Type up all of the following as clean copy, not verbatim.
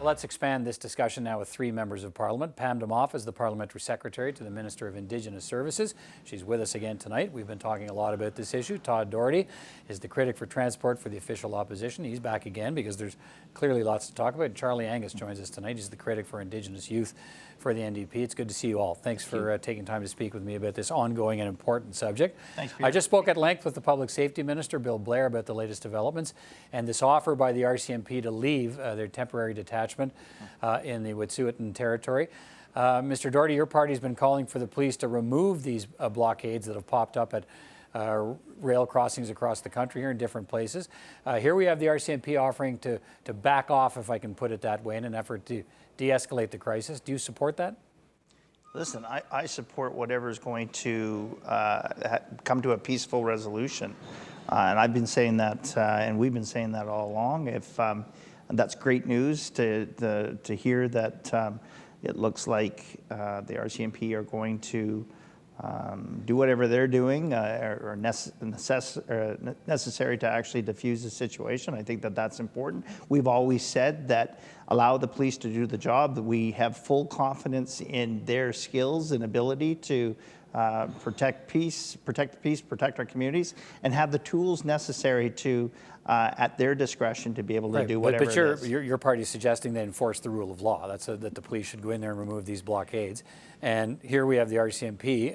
Let's expand this discussion now with three members of Parliament. Pam Damoff is the Parliamentary Secretary to the Minister of Indigenous Services. She's with us again tonight. We've been talking a lot about this issue. Todd Doherty is the critic for transport for the official opposition. He's back again because there's clearly lots to talk about. And Charlie Angus joins us tonight. He's the critic for Indigenous youth for the NDP. It's good to see you all. Thanks for taking time to speak with me about this ongoing and important subject. Thanks, Peter. I just spoke at length with the Public Safety Minister, Bill Blair, about the latest developments and this offer by the RCMP to leave their temporary detachment in the Wet'suwet'en territory. Mr. Doherty, your party's been calling for the police to remove these blockades that have popped up at rail crossings across the country here in different places. Here we have the RCMP offering to back off, if I can put it that way, in an effort to de-escalate the crisis. Do you support that? Listen, I support whatever is going to come to a peaceful resolution. And I've been saying that, and we've been saying that all along. And that's great news to hear that it looks like the RCMP are going to do whatever they're doing or necessary to actually diffuse the situation. I think that that's important. We've always said that allow the police to do the job, that we have full confidence in their skills and ability to protect our communities, and have the tools necessary to, at their discretion, to be able to do whatever but your party is suggesting they enforce the rule of law. That's that the police should go in there and remove these blockades. And here we have the RCMP.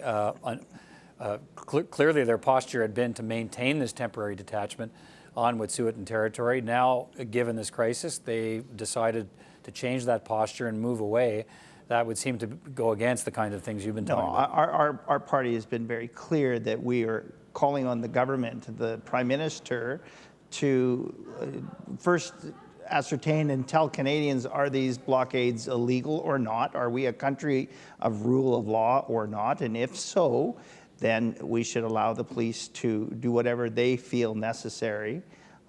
Clearly their posture had been to maintain this temporary detachment on Wet'suwet'en territory. Now, given this crisis, they decided to change that posture and move away. That would seem to go against the kind of things you've been talking about. Our party has been very clear that we are calling on the government, the Prime Minister, to first ascertain and tell Canadians, are these blockades illegal or not? Are we a country of rule of law or not? And if so, then we should allow the police to do whatever they feel necessary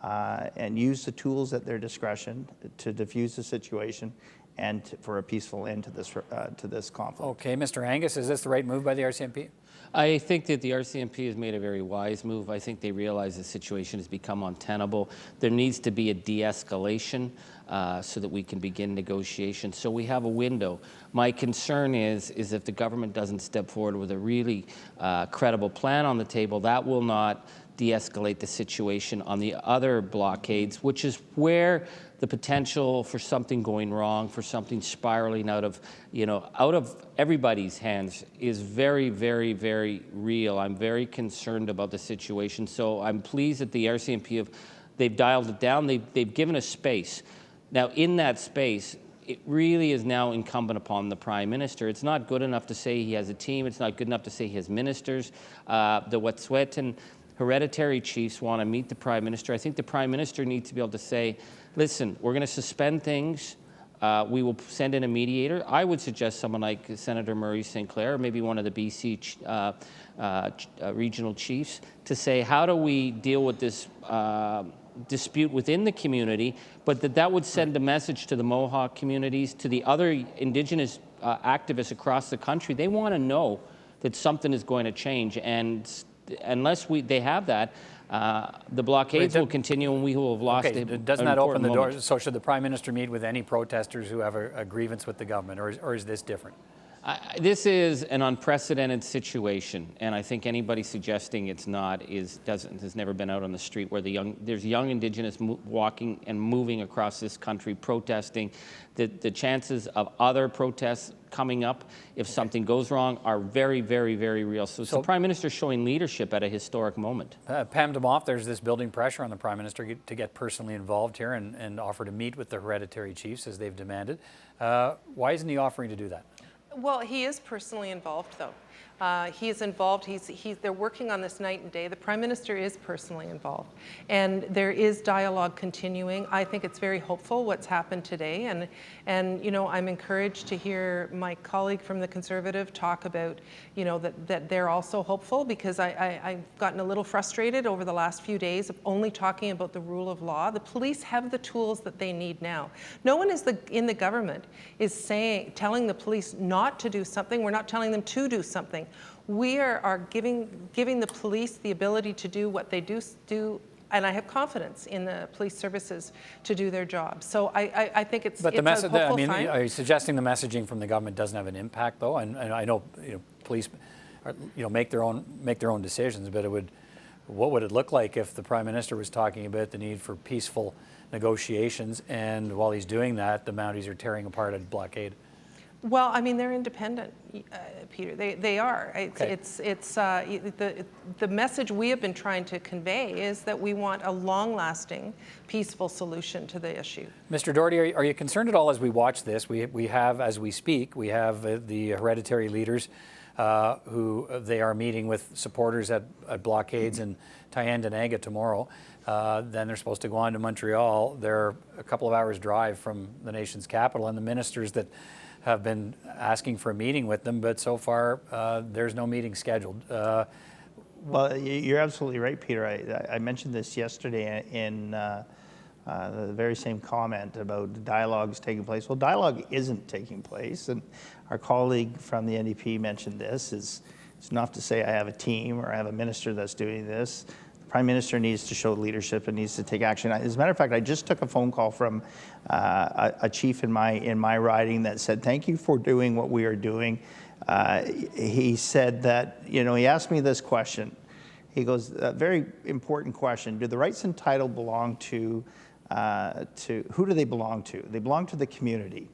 and use the tools at their discretion to diffuse the situation and for a peaceful end to this conflict. Okay, Mr. Angus, is this the right move by the RCMP? I think that the RCMP has made a very wise move. I think they realize the situation has become untenable. There needs to be a de-escalation so that we can begin negotiations. So we have a window. My concern is if the government doesn't step forward with a really credible plan on the table, that will not de-escalate the situation on the other blockades, which is where the potential for something going wrong, for something spiraling out of everybody's hands is very, very, very real. I'm very concerned about the situation. So I'm pleased that the RCMP they've dialed it down. They've given us space. Now, in that space, it really is now incumbent upon the Prime Minister. It's not good enough to say he has a team. It's not good enough to say he has ministers. The Wet'suwet'en hereditary chiefs want to meet the Prime Minister. I think the Prime Minister needs to be able to say, listen, we're going to suspend things. We will send in a mediator. I would suggest someone like Senator Murray St. Clair, or maybe one of the BC regional chiefs, to say, how do we deal with this dispute within the community, but that would send a message to the Mohawk communities, to the other Indigenous activists across the country. They want to know that something is going to change, and unless they have that, the blockades will continue and we will have lost doesn't that open the door? So should the Prime Minister meet with any protesters who have a grievance with the government, or is this different? This is an unprecedented situation, and I think anybody suggesting it's not has never been out on the street where there's young Indigenous walking and moving across this country protesting. The chances of other protests coming up if something goes wrong are very, very, very real. So the Prime Minister showing leadership at a historic moment. Pam Damoff, there's this building pressure on the Prime Minister to get personally involved here and offer to meet with the hereditary chiefs as they've demanded. Why isn't he offering to do that? Well, he is personally involved, though. He is involved. They're working on this night and day. The Prime Minister is personally involved. And there is dialogue continuing. I think it's very hopeful what's happened today. And I'm encouraged to hear my colleague from the Conservative talk about, that they're also hopeful, because I've gotten a little frustrated over the last few days of only talking about the rule of law. The police have the tools that they need now. No one in the government is telling the police not to do something. We're not telling them to do something. We are giving the police the ability to do what they do and I have confidence in the police services to do their job. So I think it's, But it's the a hopeful I mean, sign. are you suggesting the messaging from the government doesn't have an impact, though? And I know, police, make their own decisions, but what would it look like if the Prime Minister was talking about the need for peaceful negotiations, and while he's doing that, the Mounties are tearing apart a blockade? Well, I mean, they're independent, Peter. They are. Okay. The message we have been trying to convey is that we want a long-lasting, peaceful solution to the issue. Mr. Doherty, are you concerned at all as we watch this? We have, as we speak, we have the hereditary leaders who they are meeting with supporters at blockades in Tyendinaga tomorrow. Then they're supposed to go on to Montreal. They're a couple of hours drive from the nation's capital, and the ministers that have been asking for a meeting with them, but so far there's no meeting scheduled. Well, you're absolutely right, Peter. I mentioned this yesterday in the very same comment about dialogues taking place. Well, dialogue isn't taking place, and our colleague from the NDP mentioned this. It's enough to say I have a team or I have a minister that's doing this. Prime Minister needs to show leadership and needs to take action. As a matter of fact, I just took a phone call from a chief in my riding that said, "Thank you for doing what we are doing." He said that, he asked me this question. He goes, a very important question: do the rights and title belong to who do they belong to? They belong to the community,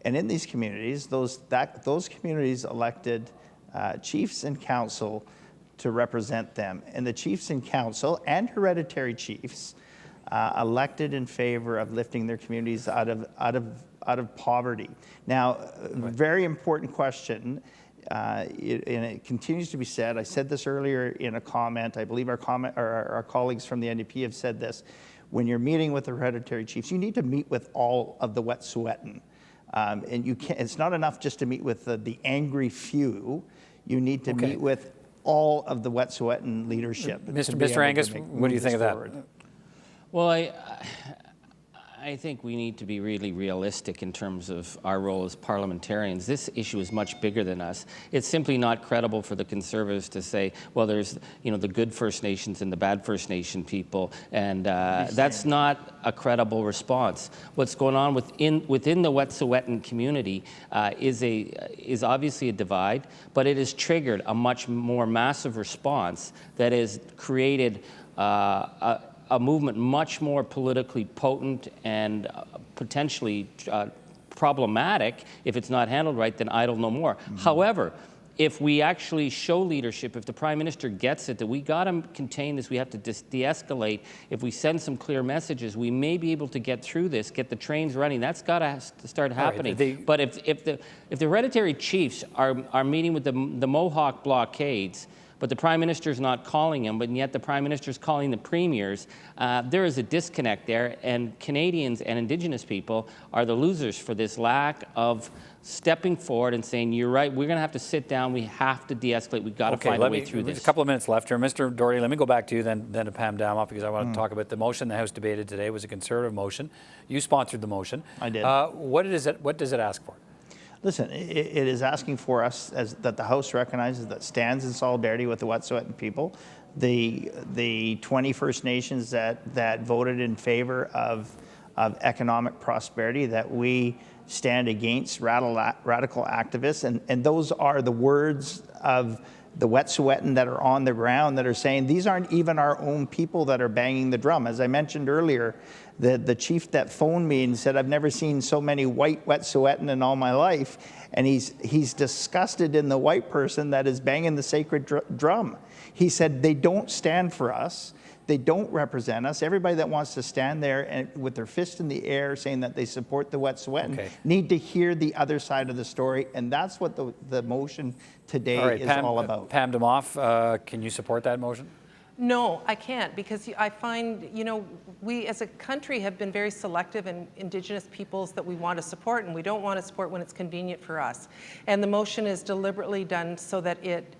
and in these communities, those communities elected chiefs and council to represent them, and the chiefs and council and hereditary chiefs elected in favor of lifting their communities out of poverty. Now, very important question, and it continues to be said. I said this earlier in a comment. I believe our colleagues from the NDP have said this. When you're meeting with the hereditary chiefs, you need to meet with all of the Wet'suwet'en, and you can't. It's not enough just to meet with the angry few. You need to meet with all of the Wet'suwet'en leadership. Mr. Angus, what do you think of that? Well, I think we need to be really realistic in terms of our role as parliamentarians. This issue is much bigger than us. It's simply not credible for the Conservatives to say, well, there's the good First Nations and the bad First Nation people, and that's not a credible response. What's going on within the Wet'suwet'en community is obviously a divide, but it has triggered a much more massive response that has created a movement much more politically potent and potentially problematic if it's not handled right than Idle No More. However, if we actually show leadership, if the Prime Minister gets it, that we got to contain this, we have to de-escalate, if we send some clear messages, we may be able to get through this, get the trains running. That's got to start happening. Right, but if the hereditary chiefs are meeting with the Mohawk blockades, but the Prime Minister's not calling them, but yet the Prime Minister's calling the premiers, there is a disconnect there, and Canadians and Indigenous people are the losers for this lack of stepping forward and saying, you're right, we're going to have to sit down, we have to de-escalate, we've got to find a way through this. There's a couple of minutes left here. Mr. Doherty, let me go back to you, then to Pam Damoff, because I want to talk about the motion the House debated today. It was a Conservative motion. You sponsored the motion. I did. What does it ask for? Listen, it is asking for us that the House recognizes that stands in solidarity with the Wet'suwet'en people, the 20 First Nations that voted in favor of economic prosperity, that we stand against radical activists, and those are the words of the Wet'suwet'en that are on the ground that are saying these aren't even our own people that are banging the drum. As I mentioned earlier, the chief that phoned me and said, I've never seen so many white Wet'suwet'en in all my life, and he's disgusted in the white person that is banging the sacred drum. He said, they don't stand for us. They don't represent us. Everybody that wants to stand there and with their fist in the air saying that they support the Wet'suwet'en need to hear the other side of the story, and that's what the motion today is all about. Pam Damoff, can you support that motion? No, I can't, because I find, we as a country have been very selective in Indigenous peoples that we want to support, and we don't want to support when it's convenient for us. And the motion is deliberately done so that it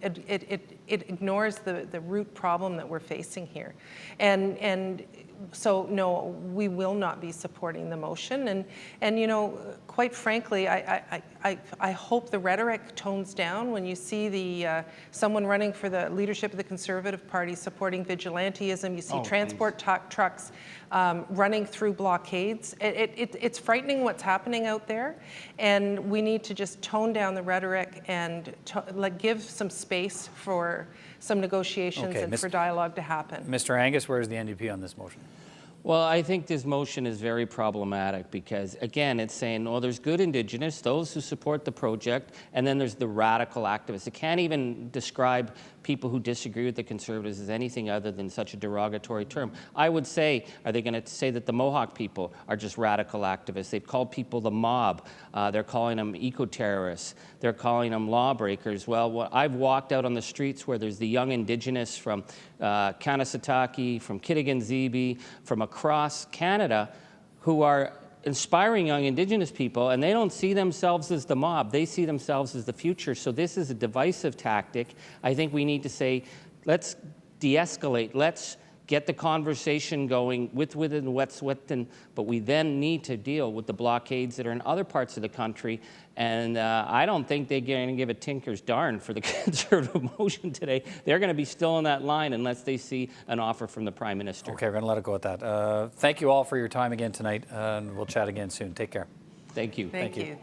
ignores the root problem that we're facing here. And so, no, we will not be supporting the motion. And quite frankly, I hope the rhetoric tones down when you see someone running for the leadership of the Conservative Party supporting vigilantism. You see transport trucks running through blockades. It's frightening what's happening out there, and we need to just tone down the rhetoric and give some space for some negotiations and for dialogue to happen. Mr. Angus, where is the NDP on this motion? Well, I think this motion is very problematic because, again, it's saying, well, there's good Indigenous, those who support the project, and then there's the radical activists. It can't even describe people who disagree with the Conservatives as anything other than such a derogatory term. I would say, are they going to say that the Mohawk people are just radical activists? They've called people the mob. They're calling them eco-terrorists. They're calling them lawbreakers. Well, I've walked out on the streets where there's the young Indigenous from Kanesatake, from Kittigan-Zibi, from across Canada, who are inspiring young Indigenous people, and they don't see themselves as the mob. They see themselves as the future. So this is a divisive tactic. I think we need to say, let's de-escalate. Let's get the conversation going within within, but we then need to deal with the blockades that are in other parts of the country. And I don't think they're going to give a tinker's darn for the Conservative motion today. They're going to be still in that line unless they see an offer from the Prime Minister. Okay, we're going to let it go at that. Thank you all for your time again tonight, and we'll chat again soon. Take care. Thank you. Thank you.